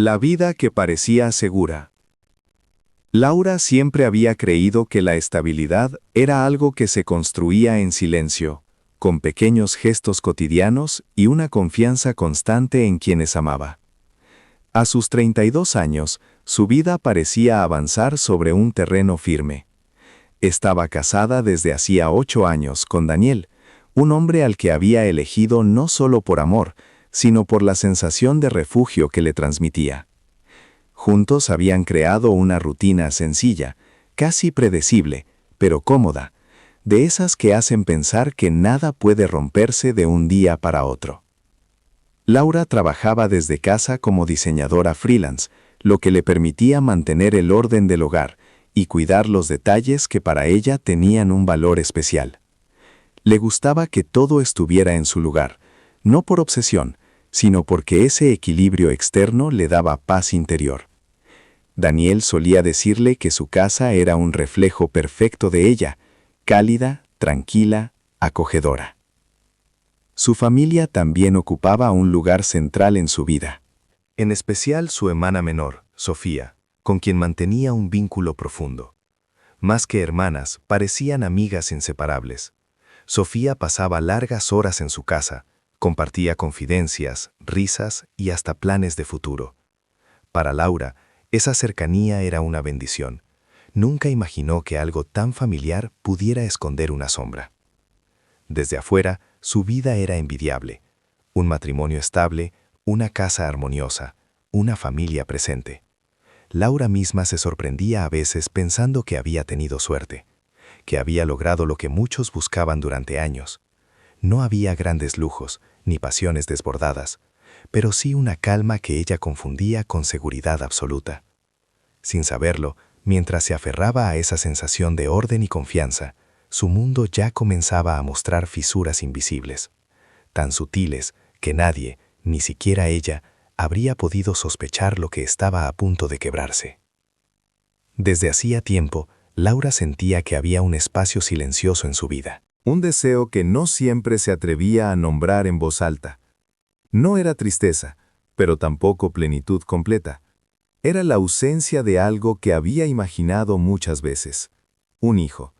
La vida que parecía segura. Laura siempre había creído que la estabilidad era algo que se construía en silencio, con pequeños gestos cotidianos y una confianza constante en quienes amaba. A sus 32 años, su vida parecía avanzar sobre un terreno firme. Estaba casada desde hacía 8 años con Daniel, un hombre al que había elegido no solo por amor, sino por la sensación de refugio que le transmitía. Juntos habían creado una rutina sencilla, casi predecible, pero cómoda, de esas que hacen pensar que nada puede romperse de un día para otro. Laura trabajaba desde casa como diseñadora freelance, lo que le permitía mantener el orden del hogar y cuidar los detalles que para ella tenían un valor especial. Le gustaba que todo estuviera en su lugar, no por obsesión, sino porque ese equilibrio externo le daba paz interior. Daniel solía decirle que su casa era un reflejo perfecto de ella, cálida, tranquila, acogedora. Su familia también ocupaba un lugar central en su vida. En especial su hermana menor, Sofía, con quien mantenía un vínculo profundo. Más que hermanas, parecían amigas inseparables. Sofía pasaba largas horas en su casa, compartía confidencias, risas y hasta planes de futuro. Para Laura, esa cercanía era una bendición. Nunca imaginó que algo tan familiar pudiera esconder una sombra. Desde afuera, su vida era envidiable. Un matrimonio estable, una casa armoniosa, una familia presente. Laura misma se sorprendía a veces pensando que había tenido suerte, que había logrado lo que muchos buscaban durante años. No había grandes lujos, ni pasiones desbordadas, pero sí una calma que ella confundía con seguridad absoluta. Sin saberlo, mientras se aferraba a esa sensación de orden y confianza, su mundo ya comenzaba a mostrar fisuras invisibles, tan sutiles que nadie, ni siquiera ella, habría podido sospechar lo que estaba a punto de quebrarse. Desde hacía tiempo, Laura sentía que había un espacio silencioso en su vida. Un deseo que no siempre se atrevía a nombrar en voz alta. No era tristeza, pero tampoco plenitud completa. Era la ausencia de algo que había imaginado muchas veces: un hijo.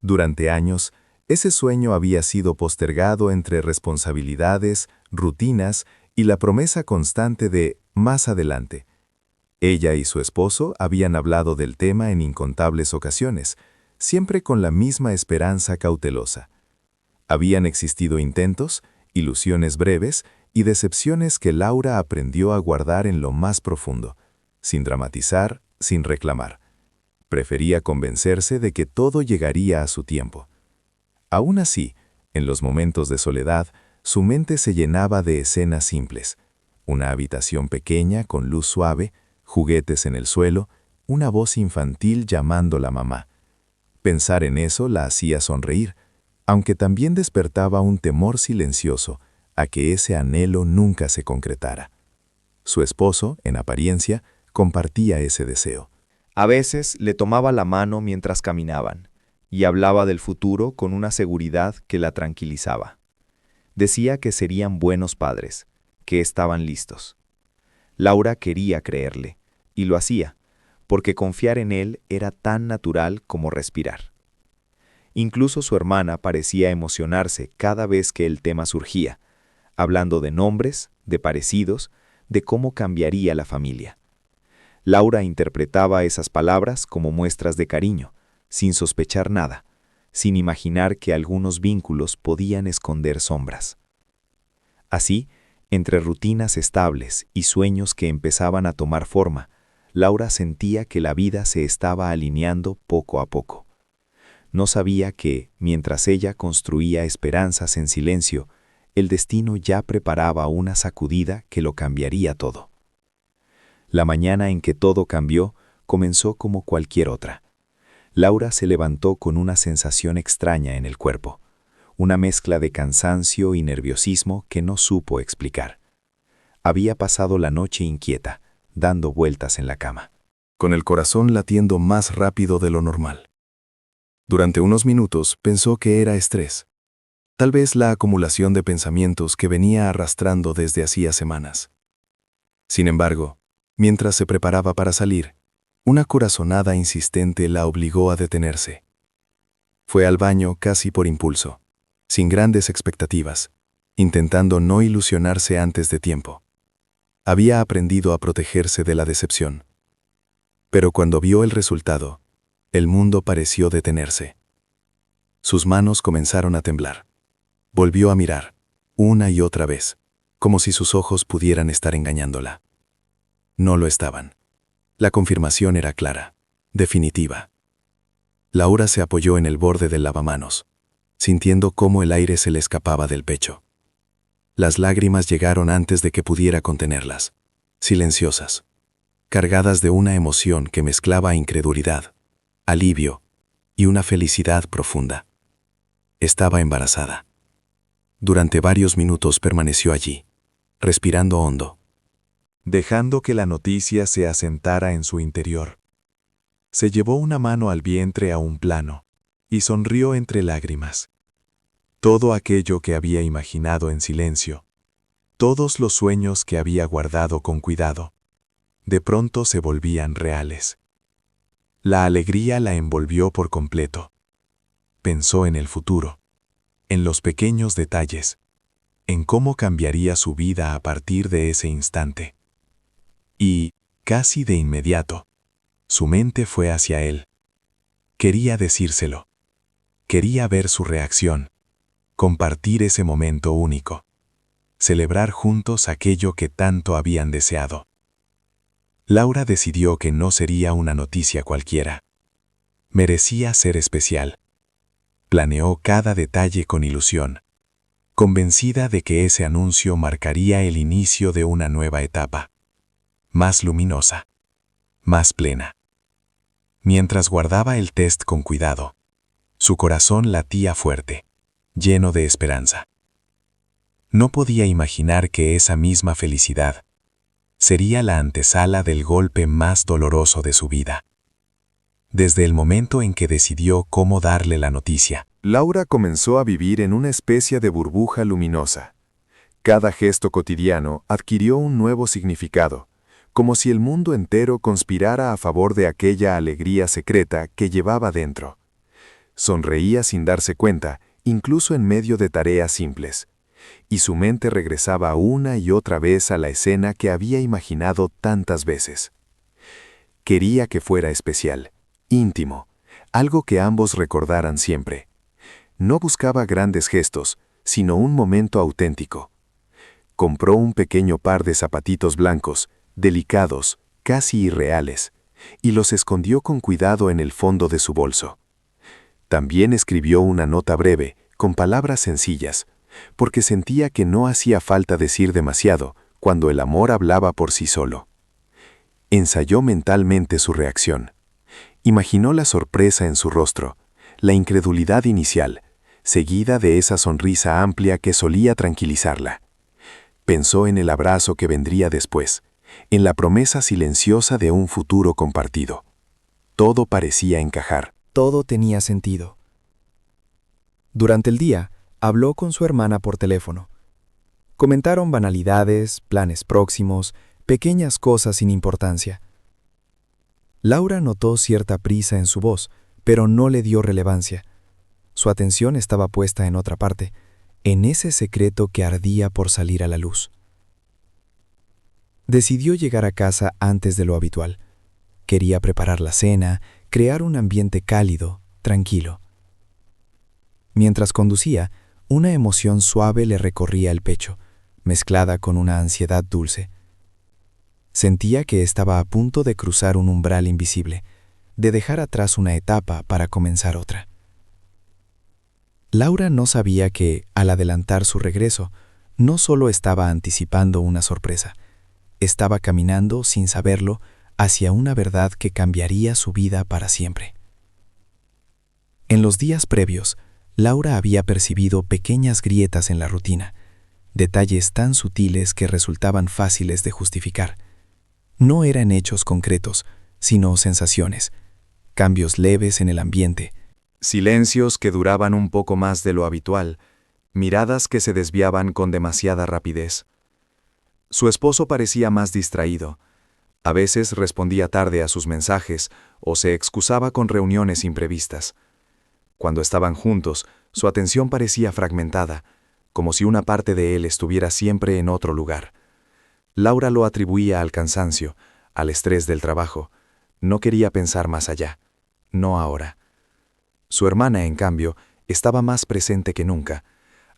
Durante años, ese sueño había sido postergado entre responsabilidades, rutinas y la promesa constante de más adelante. Ella y su esposo habían hablado del tema en incontables ocasiones, siempre con la misma esperanza cautelosa. Habían existido intentos, ilusiones breves y decepciones que Laura aprendió a guardar en lo más profundo, sin dramatizar, sin reclamar. Prefería convencerse de que todo llegaría a su tiempo. Aún así, en los momentos de soledad, su mente se llenaba de escenas simples: una habitación pequeña con luz suave, juguetes en el suelo, una voz infantil llamándola mamá. Pensar en eso la hacía sonreír, aunque también despertaba un temor silencioso a que ese anhelo nunca se concretara. Su esposo, en apariencia, compartía ese deseo. A veces le tomaba la mano mientras caminaban y hablaba del futuro con una seguridad que la tranquilizaba. Decía que serían buenos padres, que estaban listos. Laura quería creerle, y lo hacía, porque confiar en él era tan natural como respirar. Incluso su hermana parecía emocionarse cada vez que el tema surgía, hablando de nombres, de parecidos, de cómo cambiaría la familia. Laura interpretaba esas palabras como muestras de cariño, sin sospechar nada, sin imaginar que algunos vínculos podían esconder sombras. Así, entre rutinas estables y sueños que empezaban a tomar forma, Laura sentía que la vida se estaba alineando poco a poco. No sabía que, mientras ella construía esperanzas en silencio, el destino ya preparaba una sacudida que lo cambiaría todo. La mañana en que todo cambió comenzó como cualquier otra. Laura se levantó con una sensación extraña en el cuerpo, una mezcla de cansancio y nerviosismo que no supo explicar. Había pasado la noche inquieta, dando vueltas en la cama, con el corazón latiendo más rápido de lo normal. Durante unos minutos pensó que era estrés, tal vez la acumulación de pensamientos que venía arrastrando desde hacía semanas. Sin embargo, Mientras se preparaba para salir, una corazonada insistente la obligó a detenerse. Fue al baño casi por impulso, sin grandes expectativas, intentando no ilusionarse antes de tiempo. Había aprendido a protegerse de la decepción. Pero cuando vio el resultado, el mundo pareció detenerse. Sus manos comenzaron a temblar. Volvió a mirar, una y otra vez, como si sus ojos pudieran estar engañándola. No lo estaban. La confirmación era clara, definitiva. Laura se apoyó en el borde del lavamanos, sintiendo cómo el aire se le escapaba del pecho. Las lágrimas llegaron antes de que pudiera contenerlas, silenciosas, cargadas de una emoción que mezclaba incredulidad, alivio y una felicidad profunda. Estaba embarazada. Durante varios minutos permaneció allí, respirando hondo, dejando que la noticia se asentara en su interior. Se llevó una mano al vientre a un plano y sonrió entre lágrimas. Todo aquello que había imaginado en silencio, todos los sueños que había guardado con cuidado, de pronto se volvían reales. La alegría la envolvió por completo. Pensó en el futuro, en los pequeños detalles, en cómo cambiaría su vida a partir de ese instante. Y, casi de inmediato, su mente fue hacia él. Quería decírselo. Quería ver su reacción, compartir ese momento único, celebrar juntos aquello que tanto habían deseado. Laura decidió que no sería una noticia cualquiera. Merecía ser especial. Planeó cada detalle con ilusión, convencida de que ese anuncio marcaría el inicio de una nueva etapa, más luminosa, más plena. Mientras guardaba el test con cuidado, su corazón latía fuerte, lleno de esperanza. No podía imaginar que esa misma felicidad sería la antesala del golpe más doloroso de su vida. Desde el momento en que decidió cómo darle la noticia, Laura comenzó a vivir en una especie de burbuja luminosa. Cada gesto cotidiano adquirió un nuevo significado, como si el mundo entero conspirara a favor de aquella alegría secreta que llevaba dentro. Sonreía sin darse cuenta, incluso en medio de tareas simples, y su mente regresaba una y otra vez a la escena que había imaginado tantas veces. Quería que fuera especial, íntimo, algo que ambos recordaran siempre. No buscaba grandes gestos, sino un momento auténtico. Compró un pequeño par de zapatitos blancos, delicados, casi irreales, y los escondió con cuidado en el fondo de su bolso. También escribió una nota breve, con palabras sencillas, porque sentía que no hacía falta decir demasiado cuando el amor hablaba por sí solo. Ensayó mentalmente su reacción. Imaginó la sorpresa en su rostro, la incredulidad inicial, seguida de esa sonrisa amplia que solía tranquilizarla. Pensó en el abrazo que vendría después, en la promesa silenciosa de un futuro compartido. Todo parecía encajar. Todo tenía sentido. Durante el día, habló con su hermana por teléfono. Comentaron banalidades, planes próximos, pequeñas cosas sin importancia. Laura notó cierta prisa en su voz, pero no le dio relevancia. Su atención estaba puesta en otra parte, en ese secreto que ardía por salir a la luz. Decidió llegar a casa antes de lo habitual. Quería preparar la cena, crear un ambiente cálido, tranquilo. Mientras conducía, una emoción suave le recorría el pecho, mezclada con una ansiedad dulce. Sentía que estaba a punto de cruzar un umbral invisible, de dejar atrás una etapa para comenzar otra. Laura no sabía que, al adelantar su regreso, no solo estaba anticipando una sorpresa, estaba caminando, sin saberlo, hacia una verdad que cambiaría su vida para siempre. En los días previos, Laura había percibido pequeñas grietas en la rutina, detalles tan sutiles que resultaban fáciles de justificar. No eran hechos concretos, sino sensaciones, cambios leves en el ambiente, Silencios que duraban un poco más de lo habitual, miradas que se desviaban con demasiada rapidez. Su esposo parecía más distraído. A veces respondía tarde a sus mensajes o se excusaba con reuniones imprevistas. Cuando estaban juntos, su atención parecía fragmentada, como si una parte de él estuviera siempre en otro lugar. Laura lo atribuía al cansancio, al estrés del trabajo. No quería pensar más allá. No ahora. Su hermana, en cambio, estaba más presente que nunca.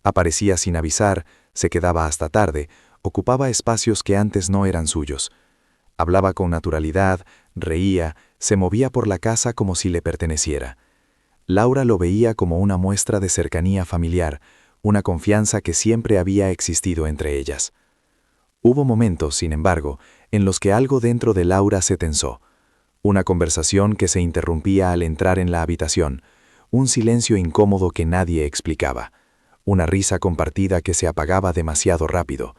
Aparecía sin avisar, se quedaba hasta tarde, ocupaba espacios que antes no eran suyos. Hablaba con naturalidad, reía, se movía por la casa como si le perteneciera. Laura lo veía como una muestra de cercanía familiar, una confianza que siempre había existido entre ellas. Hubo momentos, sin embargo, en los que algo dentro de Laura se tensó. Una conversación que se interrumpía al entrar en la habitación, un silencio incómodo que nadie explicaba, una risa compartida que se apagaba demasiado rápido,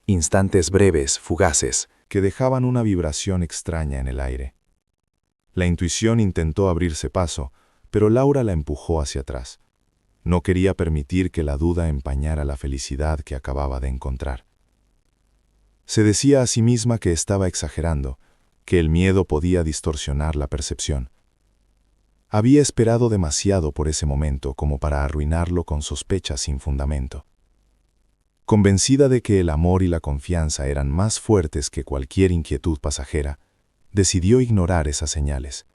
instantes breves, fugaces, que dejaban una vibración extraña en el aire. La intuición intentó abrirse paso, pero Laura la empujó hacia atrás. No quería permitir que la duda empañara la felicidad que acababa de encontrar. Se decía a sí misma que estaba exagerando, que el miedo podía distorsionar la percepción. Había esperado demasiado por ese momento como para arruinarlo con sospechas sin fundamento. Convencida de que el amor y la confianza eran más fuertes que cualquier inquietud pasajera, decidió ignorar esas señales.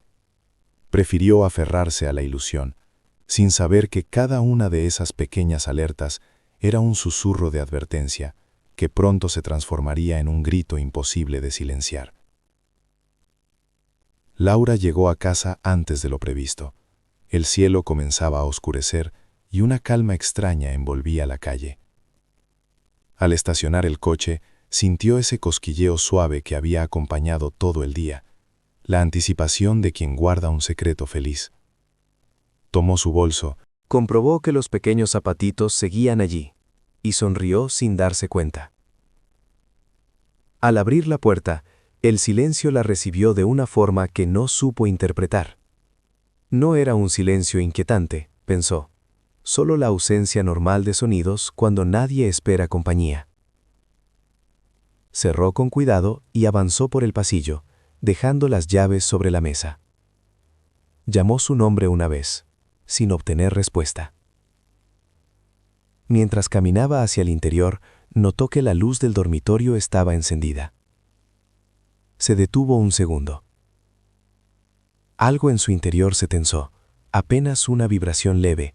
Prefirió aferrarse a la ilusión, sin saber que cada una de esas pequeñas alertas era un susurro de advertencia que pronto se transformaría en un grito imposible de silenciar. Laura llegó a casa antes de lo previsto. El cielo comenzaba a oscurecer y una calma extraña envolvía la calle. Al estacionar el coche, sintió ese cosquilleo suave que había acompañado todo el día, la anticipación de quien guarda un secreto feliz. Tomó su bolso, comprobó que los pequeños zapatitos seguían allí, y sonrió sin darse cuenta. Al abrir la puerta, el silencio la recibió de una forma que no supo interpretar. No era un silencio inquietante, pensó, solo la ausencia normal de sonidos cuando nadie espera compañía. Cerró con cuidado y avanzó por el pasillo, dejando las llaves sobre la mesa. Llamó su nombre una vez, sin obtener respuesta. Mientras caminaba hacia el interior, notó que la luz del dormitorio estaba encendida. Se detuvo un segundo. Algo en su interior se tensó, apenas una vibración leve,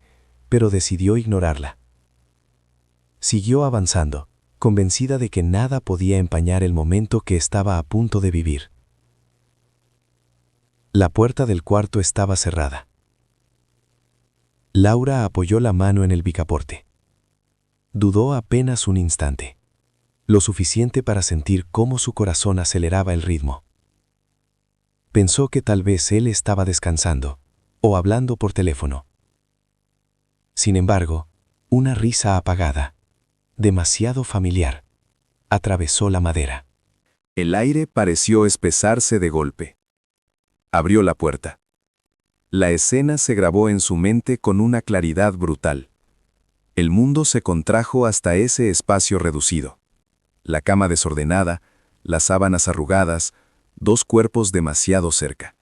pero decidió ignorarla. Siguió avanzando, convencida de que nada podía empañar el momento que estaba a punto de vivir. La puerta del cuarto estaba cerrada. Laura apoyó la mano en el picaporte. Dudó apenas un instante, lo suficiente para sentir cómo su corazón aceleraba el ritmo. Pensó que tal vez él estaba descansando o hablando por teléfono. Sin embargo, una risa apagada, demasiado familiar, atravesó la madera. El aire pareció espesarse de golpe. Abrió la puerta. La escena se grabó en su mente con una claridad brutal. El mundo se contrajo hasta ese espacio reducido. La cama desordenada, las sábanas arrugadas, dos cuerpos demasiado cerca.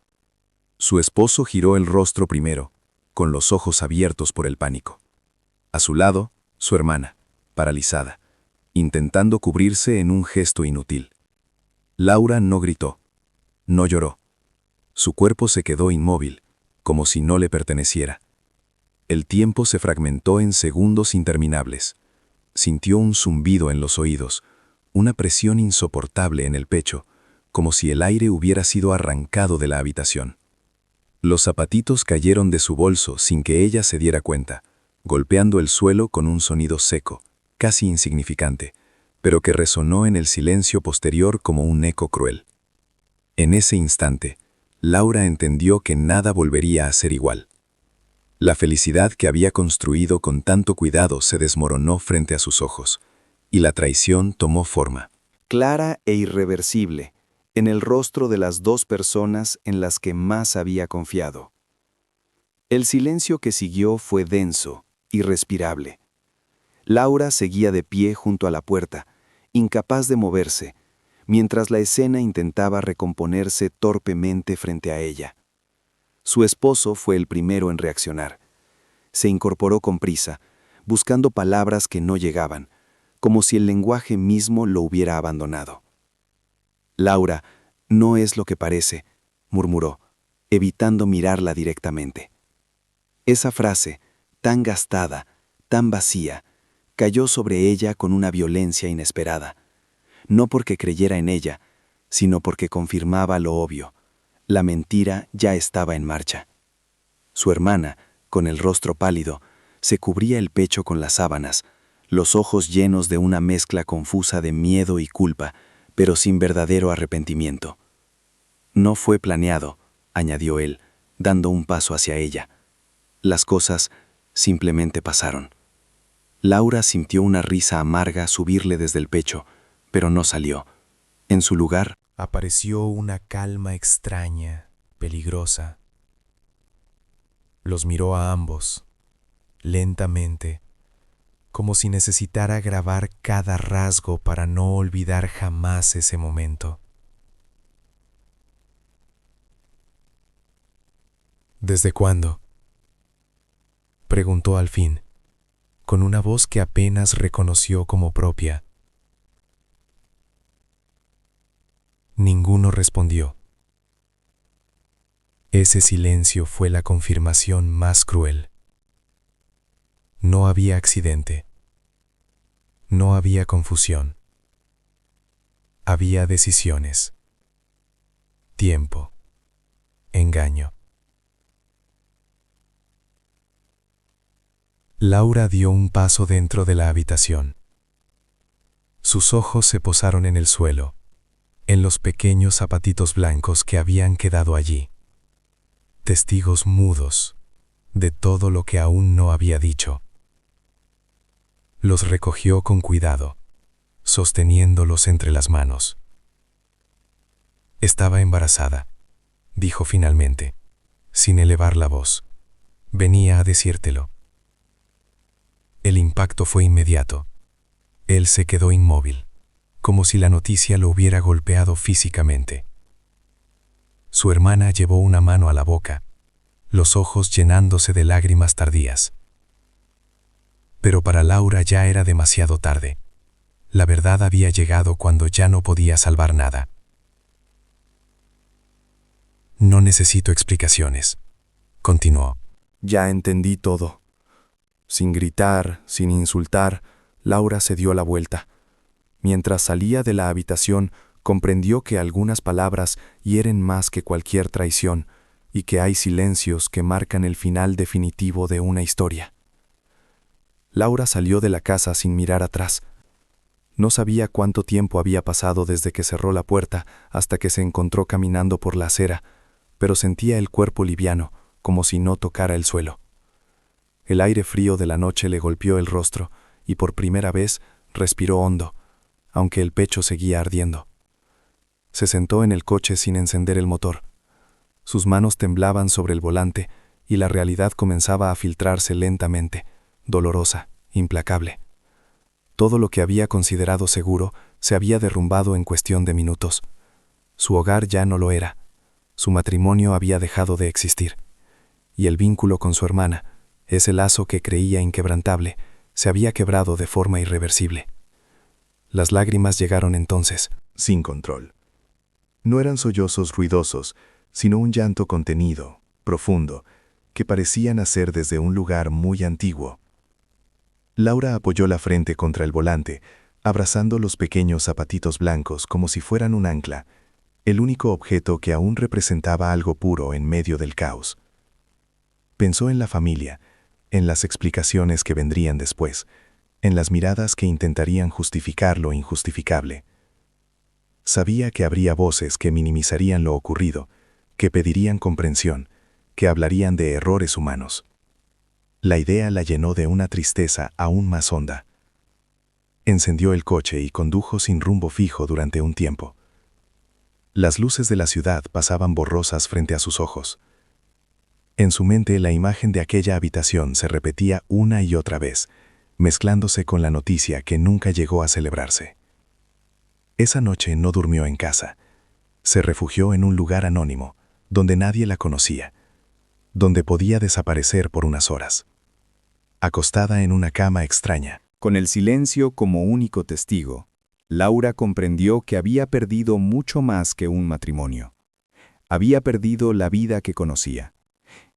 Su esposo giró el rostro primero, con los ojos abiertos por el pánico. A su lado, su hermana, paralizada, intentando cubrirse en un gesto inútil. Laura no gritó, no lloró. Su cuerpo se quedó inmóvil, como si no le perteneciera. El tiempo se fragmentó en segundos interminables. Sintió un zumbido en los oídos, una presión insoportable en el pecho, como si el aire hubiera sido arrancado de la habitación. Los zapatitos cayeron de su bolso sin que ella se diera cuenta, golpeando el suelo con un sonido seco, casi insignificante, pero que resonó en el silencio posterior como un eco cruel. En ese instante, Laura entendió que nada volvería a ser igual. La felicidad que había construido con tanto cuidado se desmoronó frente a sus ojos, y la traición tomó forma, clara e irreversible, en el rostro de las dos personas en las que más había confiado. El silencio que siguió fue denso, irrespirable. Laura seguía de pie junto a la puerta, incapaz de moverse, mientras la escena intentaba recomponerse torpemente frente a ella. Su esposo fue el primero en reaccionar. Se incorporó con prisa, buscando palabras que no llegaban, como si el lenguaje mismo lo hubiera abandonado. «Laura, no es lo que parece», murmuró, evitando mirarla directamente. Esa frase, tan gastada, tan vacía, cayó sobre ella con una violencia inesperada, no porque creyera en ella, sino porque confirmaba lo obvio. La mentira ya estaba en marcha. Su hermana, con el rostro pálido, se cubría el pecho con las sábanas, los ojos llenos de una mezcla confusa de miedo y culpa, pero sin verdadero arrepentimiento. «No fue planeado», añadió él, dando un paso hacia ella. «Las cosas simplemente pasaron». Laura sintió una risa amarga subirle desde el pecho, pero no salió. En su lugar, apareció una calma extraña, peligrosa. Los miró a ambos, lentamente, como si necesitara grabar cada rasgo para no olvidar jamás ese momento. «¿Desde cuándo?», preguntó al fin, con una voz que apenas reconoció como propia. Ninguno respondió. Ese silencio fue la confirmación más cruel. No había accidente. No había confusión. Había decisiones. Tiempo. Engaño. Laura dio un paso dentro de la habitación. Sus ojos se posaron en el suelo, en los pequeños zapatitos blancos que habían quedado allí, testigos mudos de todo lo que aún no había dicho. Los recogió con cuidado, sosteniéndolos entre las manos. «Estaba embarazada», dijo finalmente, sin elevar la voz. «Venía a decírtelo». El impacto fue inmediato. Él se quedó inmóvil, como si la noticia lo hubiera golpeado físicamente. Su hermana llevó una mano a la boca, los ojos llenándose de lágrimas tardías. Pero para Laura ya era demasiado tarde. La verdad había llegado cuando ya no podía salvar nada. «No necesito explicaciones», continuó. Ya entendí todo. Sin gritar, sin insultar, Laura se dio la vuelta. Mientras salía de la habitación, comprendió que algunas palabras hieren más que cualquier traición y que hay silencios que marcan el final definitivo de una historia. Laura salió de la casa sin mirar atrás. No sabía cuánto tiempo había pasado desde que cerró la puerta hasta que se encontró caminando por la acera, pero sentía el cuerpo liviano, como si no tocara el suelo. El aire frío de la noche le golpeó el rostro y por primera vez respiró hondo, aunque el pecho seguía ardiendo. Se sentó en el coche sin encender el motor. Sus manos temblaban sobre el volante y la realidad comenzaba a filtrarse lentamente, dolorosa, implacable. Todo lo que había considerado seguro se había derrumbado en cuestión de minutos. Su hogar ya no lo era. Su matrimonio había dejado de existir. Y el vínculo con su hermana, ese lazo que creía inquebrantable, se había quebrado de forma irreversible. Las lágrimas llegaron entonces, sin control. No eran sollozos ruidosos, sino un llanto contenido, profundo, que parecía nacer desde un lugar muy antiguo. Laura apoyó la frente contra el volante, abrazando los pequeños zapatitos blancos como si fueran un ancla, el único objeto que aún representaba algo puro en medio del caos. Pensó en la familia, en las explicaciones que vendrían después, en las miradas que intentarían justificar lo injustificable. Sabía que habría voces que minimizarían lo ocurrido, que pedirían comprensión, que hablarían de errores humanos. La idea la llenó de una tristeza aún más honda. Encendió el coche y condujo sin rumbo fijo durante un tiempo. Las luces de la ciudad pasaban borrosas frente a sus ojos. En su mente la imagen de aquella habitación se repetía una y otra vez, mezclándose con la noticia que nunca llegó a celebrarse. Esa noche no durmió en casa. Se refugió en un lugar anónimo, donde nadie la conocía, donde podía desaparecer por unas horas. Acostada en una cama extraña, Con el silencio como único testigo, Laura comprendió que había perdido mucho más que un matrimonio. Había perdido la vida que conocía.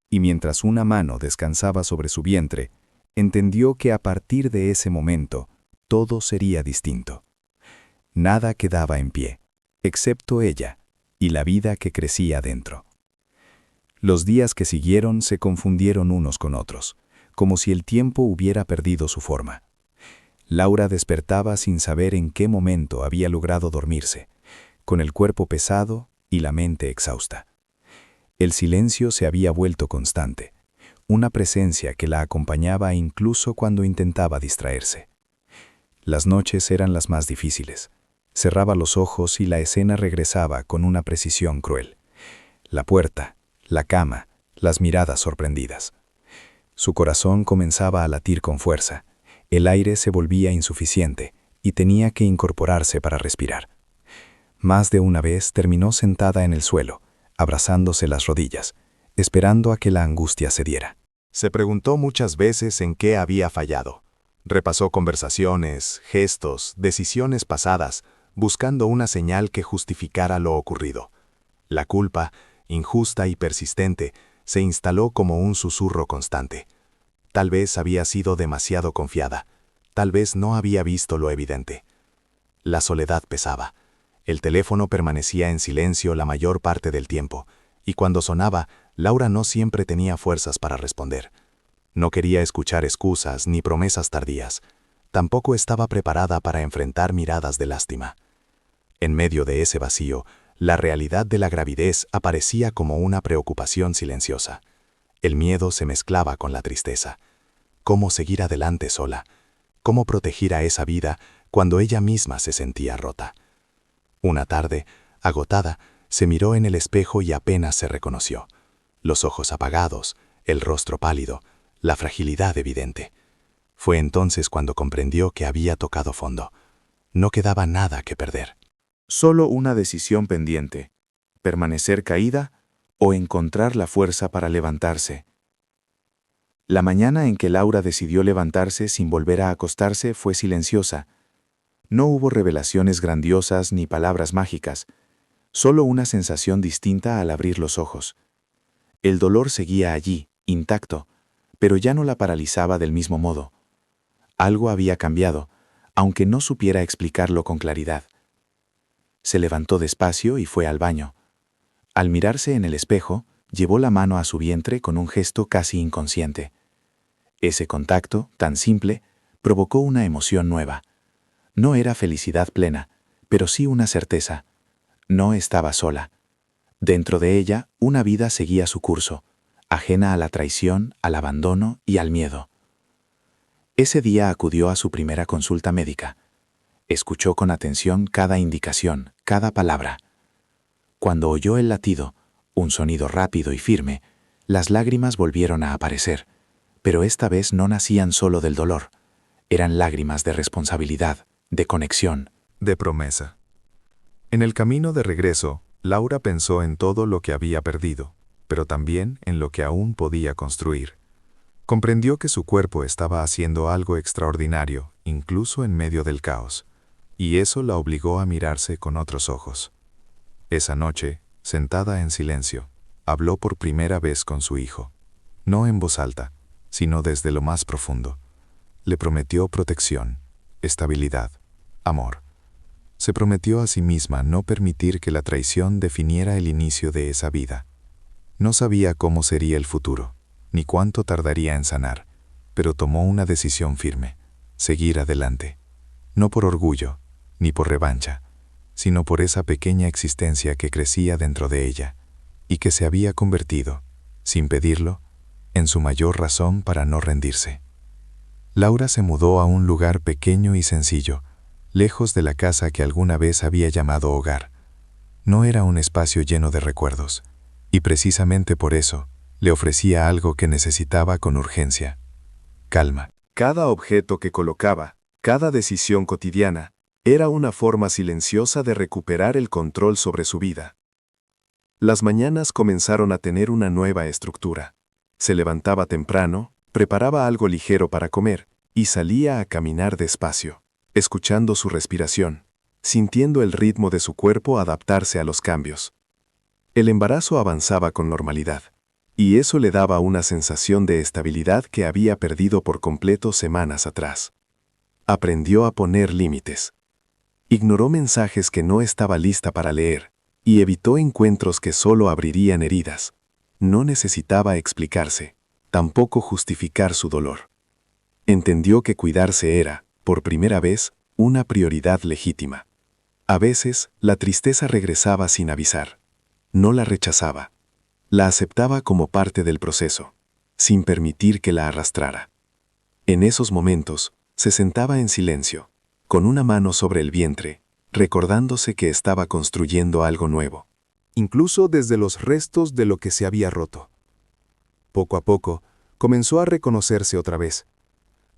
Y mientras una mano descansaba sobre su vientre, entendió que a partir de ese momento, todo sería distinto. Nada quedaba en pie, excepto ella y la vida que crecía dentro. Los días que siguieron se confundieron unos con otros, como si el tiempo hubiera perdido su forma. Laura despertaba sin saber en qué momento había logrado dormirse, con el cuerpo pesado y la mente exhausta. El silencio se había vuelto constante, una presencia que la acompañaba incluso cuando intentaba distraerse. Las noches eran las más difíciles. Cerraba los ojos y la escena regresaba con una precisión cruel. La puerta, la cama, las miradas sorprendidas. Su corazón comenzaba a latir con fuerza. El aire se volvía insuficiente y tenía que incorporarse para respirar. Más de una vez terminó sentada en el suelo, abrazándose las rodillas, esperando a que la angustia cediera. Se preguntó muchas veces en qué había fallado. Repasó conversaciones, gestos, decisiones pasadas, buscando una señal que justificara lo ocurrido. La culpa, injusta y persistente, se instaló como un susurro constante. Tal vez había sido demasiado confiada, tal vez no había visto lo evidente. La soledad pesaba. El teléfono permanecía en silencio la mayor parte del tiempo, y cuando sonaba, Laura no siempre tenía fuerzas para responder. No quería escuchar excusas ni promesas tardías. Tampoco estaba preparada para enfrentar miradas de lástima. En medio de ese vacío, la realidad de la gravidez aparecía como una preocupación silenciosa. El miedo se mezclaba con la tristeza. ¿Cómo seguir adelante sola? ¿Cómo proteger a esa vida cuando ella misma se sentía rota? Una tarde, agotada, se miró en el espejo y apenas se reconoció. Los ojos apagados, el rostro pálido, la fragilidad evidente. Fue entonces cuando comprendió que había tocado fondo. No quedaba nada que perder. Solo una decisión pendiente: permanecer caída o encontrar la fuerza para levantarse. La mañana en que Laura decidió levantarse sin volver a acostarse fue silenciosa. No hubo revelaciones grandiosas ni palabras mágicas, solo una sensación distinta al abrir los ojos. El dolor seguía allí, intacto, pero ya no la paralizaba del mismo modo. Algo había cambiado, aunque no supiera explicarlo con claridad. Se levantó despacio y fue al baño. Al mirarse en el espejo, llevó la mano a su vientre con un gesto casi inconsciente. Ese contacto, tan simple, provocó una emoción nueva. No era felicidad plena, pero sí una certeza. No estaba sola. Dentro de ella, una vida seguía su curso, ajena a la traición, al abandono y al miedo. Ese día acudió a su primera consulta médica. Escuchó con atención cada indicación, cada palabra. Cuando oyó el latido, un sonido rápido y firme, las lágrimas volvieron a aparecer, pero esta vez no nacían solo del dolor. Eran lágrimas de responsabilidad, de conexión, de promesa. En el camino de regreso, Laura pensó en todo lo que había perdido, pero también en lo que aún podía construir. Comprendió que su cuerpo estaba haciendo algo extraordinario, incluso en medio del caos, y eso la obligó a mirarse con otros ojos. Esa noche, sentada en silencio, habló por primera vez con su hijo, no en voz alta, sino desde lo más profundo. Le prometió protección, estabilidad, amor. Se prometió a sí misma no permitir que la traición definiera el inicio de esa vida. No sabía cómo sería el futuro, ni cuánto tardaría en sanar, pero tomó una decisión firme: seguir adelante. No por orgullo, ni por revancha, sino por esa pequeña existencia que crecía dentro de ella, y que se había convertido, sin pedirlo, en su mayor razón para no rendirse. Laura se mudó a un lugar pequeño y sencillo, lejos de la casa que alguna vez había llamado hogar. No era un espacio lleno de recuerdos, y precisamente por eso le ofrecía algo que necesitaba con urgencia: calma. Cada objeto que colocaba, cada decisión cotidiana, Era una forma silenciosa de recuperar el control sobre su vida. Las mañanas comenzaron a tener una nueva estructura. Se levantaba temprano, preparaba algo ligero para comer y salía a caminar despacio, escuchando su respiración, sintiendo el ritmo de su cuerpo adaptarse a los cambios. El embarazo avanzaba con normalidad, y eso le daba una sensación de estabilidad que había perdido por completo semanas atrás. Aprendió a poner límites. Ignoró mensajes que no estaba lista para leer, y evitó encuentros que solo abrirían heridas. No necesitaba explicarse, tampoco justificar su dolor. Entendió que cuidarse era, por primera vez, una prioridad legítima. A veces, la tristeza regresaba sin avisar. No la rechazaba. La aceptaba como parte del proceso, sin permitir que la arrastrara. En esos momentos, se sentaba en silencio, con una mano sobre el vientre, recordándose que estaba construyendo algo nuevo. Incluso desde los restos de lo que se había roto. Poco a poco, comenzó a reconocerse otra vez,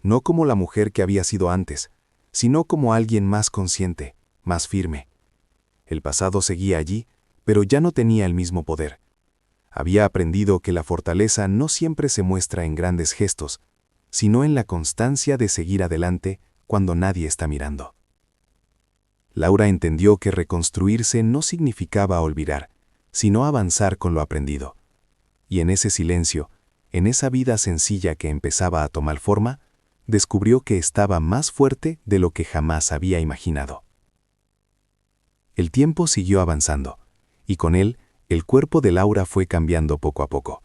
no como la mujer que había sido antes, sino como alguien más consciente, más firme. El pasado seguía allí, pero ya no tenía el mismo poder. Había aprendido que la fortaleza no siempre se muestra en grandes gestos, sino en la constancia de seguir adelante cuando nadie está mirando. Laura entendió que reconstruirse no significaba olvidar, sino avanzar con lo aprendido. Y en ese silencio, en esa vida sencilla que empezaba a tomar forma, descubrió que estaba más fuerte de lo que jamás había imaginado. El tiempo siguió avanzando, y con él, el cuerpo de Laura fue cambiando poco a poco.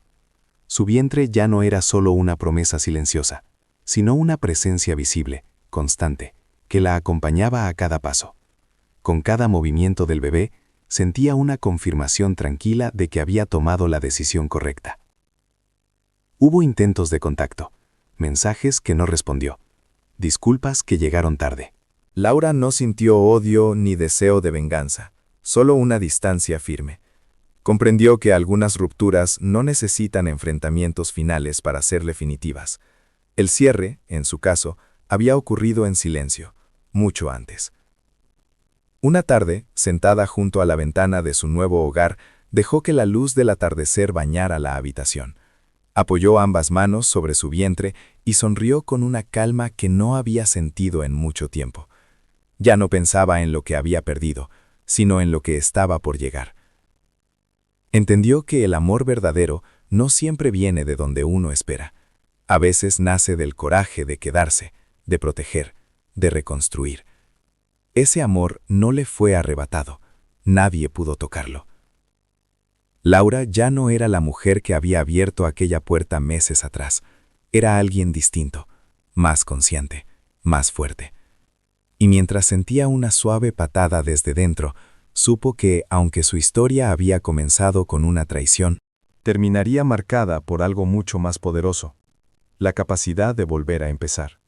Su vientre ya no era solo una promesa silenciosa, sino una presencia visible, constante, que la acompañaba a cada paso. Con cada movimiento del bebé, sentía una confirmación tranquila de que había tomado la decisión correcta. Hubo intentos de contacto, mensajes que no respondió, disculpas que llegaron tarde. Laura no sintió odio ni deseo de venganza, solo una distancia firme. Comprendió que algunas rupturas no necesitan enfrentamientos finales para ser definitivas. El cierre, en su caso, había ocurrido en silencio, mucho antes. Una tarde, sentada junto a la ventana de su nuevo hogar, dejó que la luz del atardecer bañara la habitación. Apoyó ambas manos sobre su vientre y sonrió con una calma que no había sentido en mucho tiempo. Ya no pensaba en lo que había perdido, sino en lo que estaba por llegar. Entendió que el amor verdadero no siempre viene de donde uno espera. A veces nace del coraje de quedarse, de proteger, de reconstruir. Ese amor no le fue arrebatado, nadie pudo tocarlo. Laura ya no era la mujer que había abierto aquella puerta meses atrás. Era alguien distinto, más consciente, más fuerte. Y mientras sentía una suave patada desde dentro, supo que, aunque su historia había comenzado con una traición, Terminaría marcada por algo mucho más poderoso: la capacidad de volver a empezar.